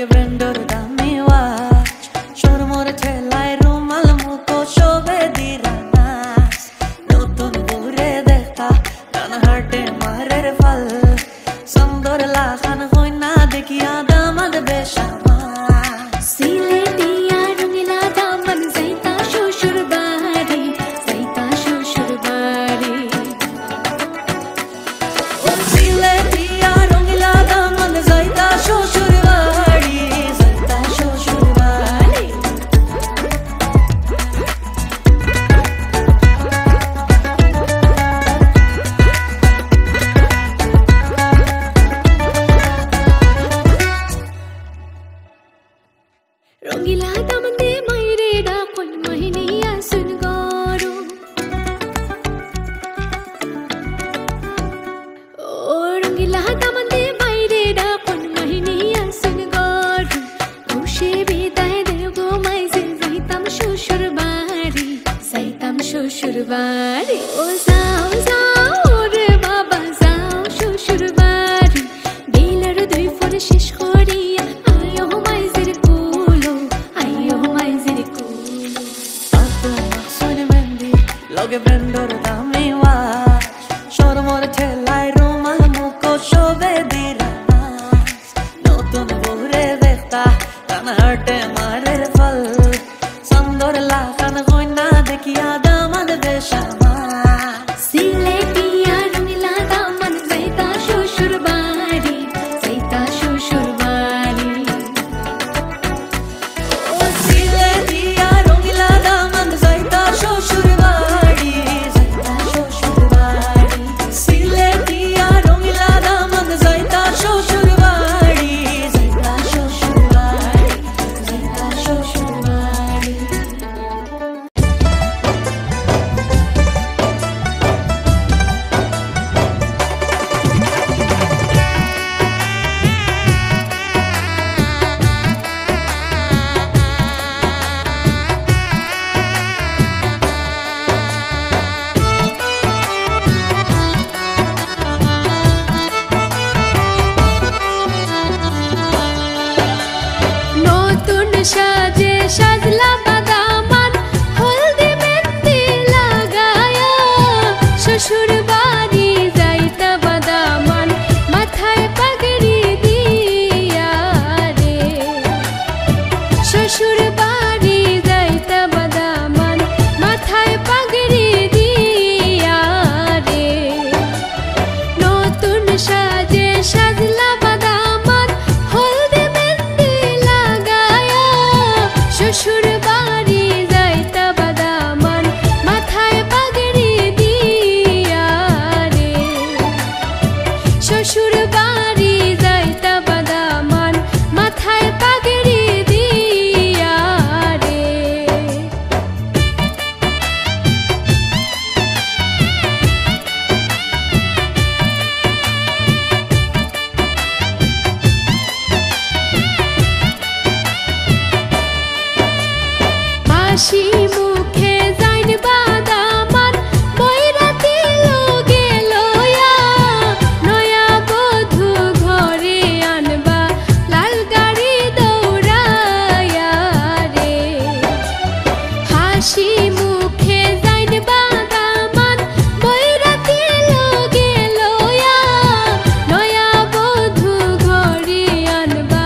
লগে ব্র্যান্ডর দামি ওয়াচ শোরমোর ঠেলায় রুমাল মুখো শোভে দিরা নাচ নতুন ঘুরে দেখা ডান হাটে মারের ফল সুন্দর লাখান হই না দেখিয়া দামাদ বেশামা সিলেটিয়া রঙিলা দামন যাইতা শ্বশুর বাড়ি যাইতা শ্বশুর বাড়ি ও সিলেটিয়া রঙিলা দামন যাইতা শ্বশুর বাড়ি যাইতা শ্বশুর বাড়ি রঙিলা দামন দে মাইরে ডাকন মহিনিয়া সুন গরু ও রঙিলা দামন দে মাইরে ডাকন মহিনিয়া সুন গরু খুশি বিদায় দেব গো মাইজে যাইতাম শ্বশুর বাড়ি যাইতাম শ্বশুর বাড়ি ও যাও যাও রে বাবা যাও শ্বশুর বাড়ি বিলের দুই ফোন শেষ করিয়া আয়ো মাইজের কুলো আয়ো মাইজের কুলো Pato maxon mendi লগে ব্র্যান্ডর দামি ওয়াচ শোরমোর ঠেলায় রুমাল মুখো শোভে দিরা নাচ নতুন ঘুরে দেখা ডান হাটে মারের ফল সুন্দর লাখান হই না দেখিয়া দামাদ বেশামা সিলেটিয়া রঙিলা দামন যাইতা শ্বশুর বাড়ি যাইতা শ্বশুর বাড়ি ও সিলেটিয়া রঙিলা দামন যাইতা শ্বশুর বাড়ি যাইতা শ্বশুর বাড়ি সিলেটিয়া রঙিলা দামন যাইতা শ্বশুর বাড়ি যাইতা শ্বশুর বাড়ি যাইতা শ্বশুর বাড়ি নতুন সাজে সাজলা বাদামান হলদি মেহেন্দি লাগায়া শ্বশুর বাড়ি যাইতা বাদামান মাথায় পাগড়ি দিয়া রে শ্বশুর বাড়ি যাইতা বাদামান মাথায় পাগড়ি দিয়া রে নতুন সাজে সাজলা বাদামান হলদি মেহেন্দি লাগায়া শ্বশুর বাড়ি যাইতা বাদামান মাথায় পাগড়ি দিয়া রে শ্বশুর বাড়ি যাইতা বাদামান মাথায় পাগড়ি দিয়া রে হাসি মুখে যাইন বাদামান বৈরাতি লোগে লয়া নয়া বধূ ঘরে আনবা লাল গাড়ি দৌড়ায়া রে হাসি মুখে যাইন বাদামান বৈরাতি লোগে লয়া নয়া বধূ ঘরে আনবা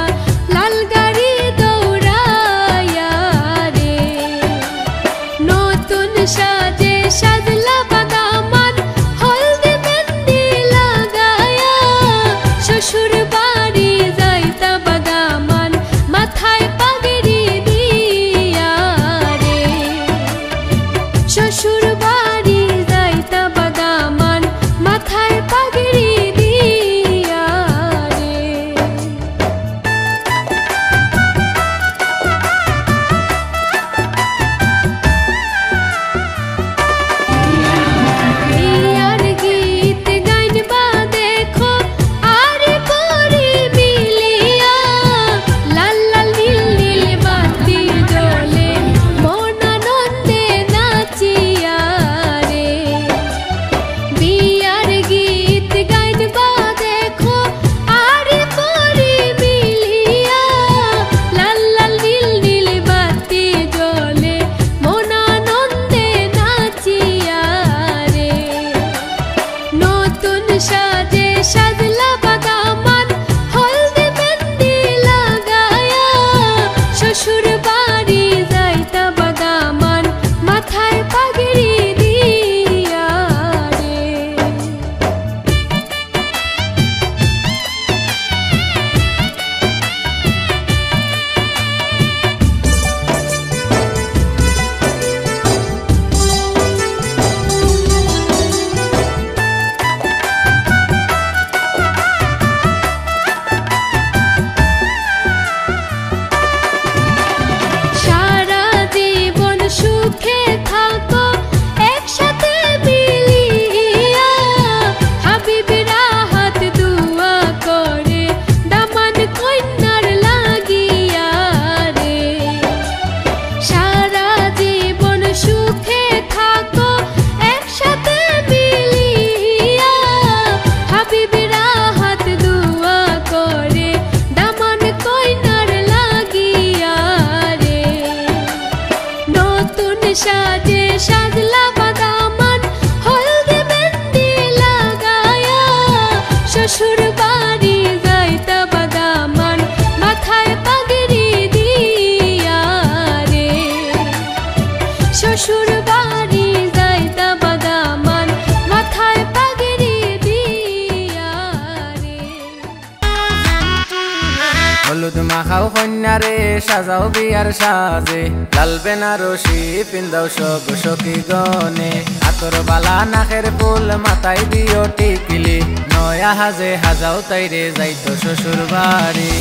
লাল গাড়ি দৌড়ায়া রে নতুন সাজে সাজলা বাদামান হলদি মেহেন্দি লাগায়া শ্বশুর বাড়ি যাইতা বাদামান মাথায় পাগড়ি দিয়া রে শ্বশুর বাড়ি যাইতা বাদামান মাথায় পাগড়ি দিয়া রে মাথায় পাগড়ি দিয়া রে। সুখে থাকো একসাথে মিলিয়া, হাবিবেরা হাত দুয়া করে দামান কন্যার লাগিয়া রে। সারা জীবন সুখে থাকো একসাথে মিলিয়া, হাবিবেরা হাত দুয়া করে দামান কন্যার লাগিয়া রে। নতুন সাজে সাজলা বাদামান হলদে মেহেন্দি লাগায়া, শ্বশুর বাড়ি যাইতা বাদামান মাথায় পাগড়ি দিয়া রে। শ্বশুর বাড়ি যাইতা বাদামান মাথায় পাগড়ি দিয়া রে। হলুদ মাখাও কন্যারে সাজাও বিয়ার সাজে, লাল বেনারসি পিন্দাও সব সখী গনে। আতর বালা নাকের ফুল মাথায় দিও টিকিলি, নয়া হাজে হাজাও তাইরে যাইতো শ্বশুর বাড়ি।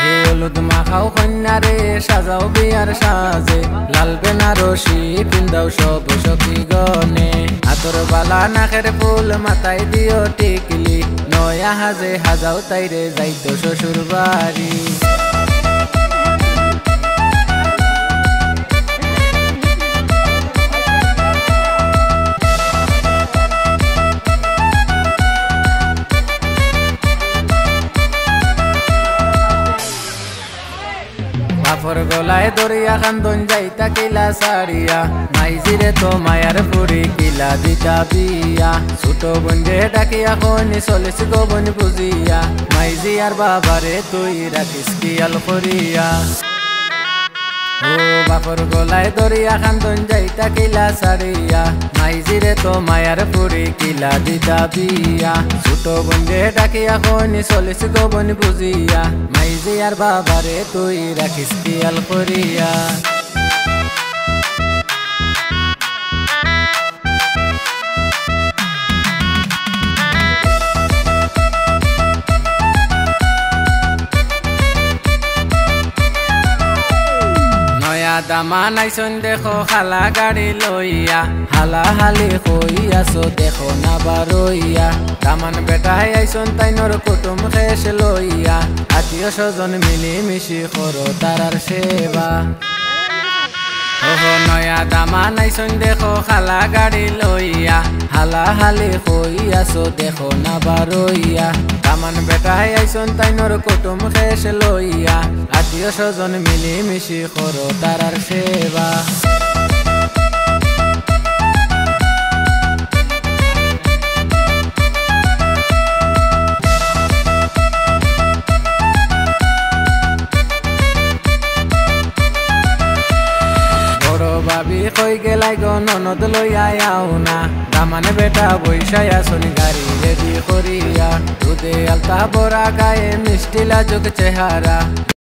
হে হলুদ মাখাও কন্যারে সাজাও বিয়ার সাজে, লাল বেনারসি পিন্দাও সব সখী গনে। আতর বালা নাকের ফুল মাথায় দিও টিকিলি, নয়া হাজে হাজাও তাইরে যাইতো শ্বশুর বাড়ি। বাপর গলায় দরিয়া কান্দন যাইতা কিলা সারিয়া, মাইজিরে তো মায়ার পুরি কিলা দিতা বিয়া। ছোট বন্ধে ডাকিয়া খনি চলিস গোবন বুঝিয়া, মাইজি আর বাবারে তুই রাখিস কিয়াল করিয়া। ও বাপর গলায় দরিয়া কান্দন যাইতা কিলা সারিয়া, মাইজিরে তো মায়ার পুরি কিলা দিতা বিয়া। ছোট বন্ধে ডাকিয়া খনি চলিস গোবন বুঝিয়া, মাইজি আর বাবারে তুই রাখিস কিয়াল করিয়া। দামান আইসন দেখো খালা গাড়ি লইয়া, হালা হালি কইয়াছো দেখো না বারইয়া। দামান বেটাই আইসন তাইনর কুটুম খেস লইয়া, আত্মীয় স্বজন মিলি মিশি করো তারার সেবা। ওহো নয়া দামান আইসন দেখো খালা গাড়ি লইয়া, হালা হালি কইয়াছো দেখো না বারইয়া। দামান বেটাই আইসন তাইনর কুটুম খেস লইয়া, আত্মীয় স্বজন মিলি মিশি করো তারার সেবা। ভাবি কই গেলাই গো ননদ লইয়া আও না, দামানে বেটা বৈশায়া শনি গাড়ি রেডি করিয়া। দুধে আলতা বড়া গায়ে মিষ্টি লাজুক চেহারা,